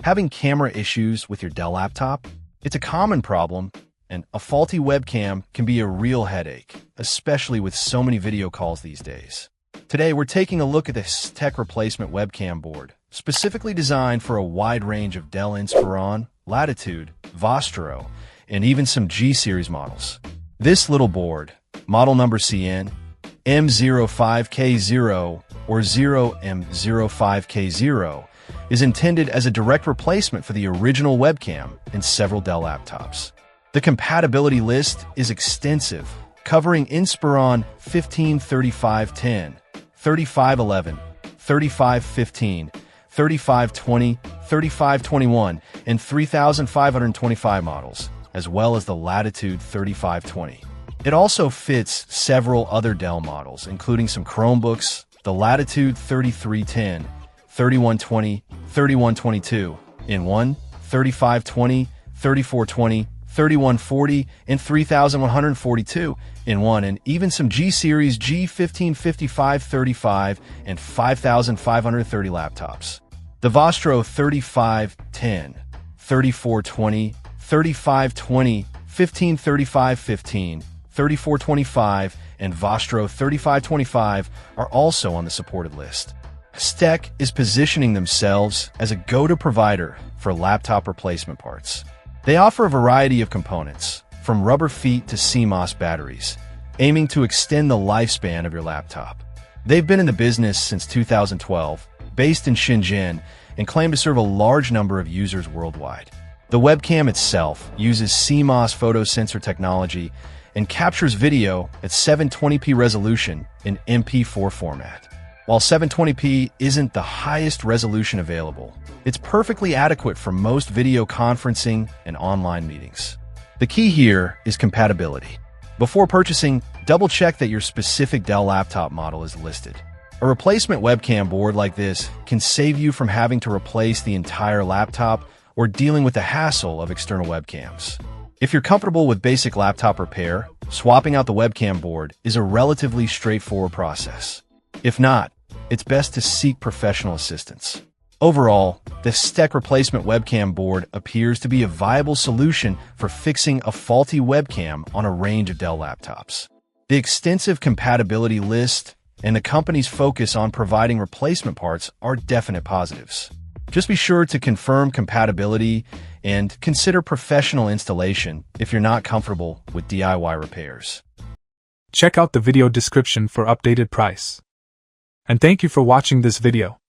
Having camera issues with your Dell laptop? It's a common problem, and a faulty webcam can be a real headache, especially with so many video calls these days. Today, we're taking a look at this tech replacement webcam board, specifically designed for a wide range of Dell Inspiron, Latitude, Vostro, and even some G-series models. This little board, model number CN-M05K0 or 0M05K0, is intended as a direct replacement for the original webcam in several Dell laptops. The compatibility list is extensive, covering Inspiron 153510, 3511, 3515, 3520, 3521, and 3525 models, as well as the Latitude 3520. It also fits several other Dell models, including some Chromebooks, the Latitude 3310, 3120, 3122, in one, 3520, 3420, 3140, and 3142 in one, and even some G-Series G155535 and 5530 laptops. The Vostro 3510, 3420, 3520, 153515, 3425, and Vostro 3525 are also on the supported list. STEC is positioning themselves as a go-to provider for laptop replacement parts. They offer a variety of components, from rubber feet to CMOS batteries, aiming to extend the lifespan of your laptop. They've been in the business since 2012, based in Shenzhen, and claim to serve a large number of users worldwide. The webcam itself uses CMOS photosensor technology and captures video at 720p resolution in MP4 format. While 720p isn't the highest resolution available, it's perfectly adequate for most video conferencing and online meetings. The key here is compatibility. Before purchasing, double-check that your specific Dell laptop model is listed. A replacement webcam board like this can save you from having to replace the entire laptop or dealing with the hassle of external webcams. If you're comfortable with basic laptop repair, swapping out the webcam board is a relatively straightforward process. If not, it's best to seek professional assistance. Overall, the STEC replacement webcam board appears to be a viable solution for fixing a faulty webcam on a range of Dell laptops. The extensive compatibility list and the company's focus on providing replacement parts are definite positives. Just be sure to confirm compatibility and consider professional installation if you're not comfortable with DIY repairs. Check out the video description for updated price. And thank you for watching this video.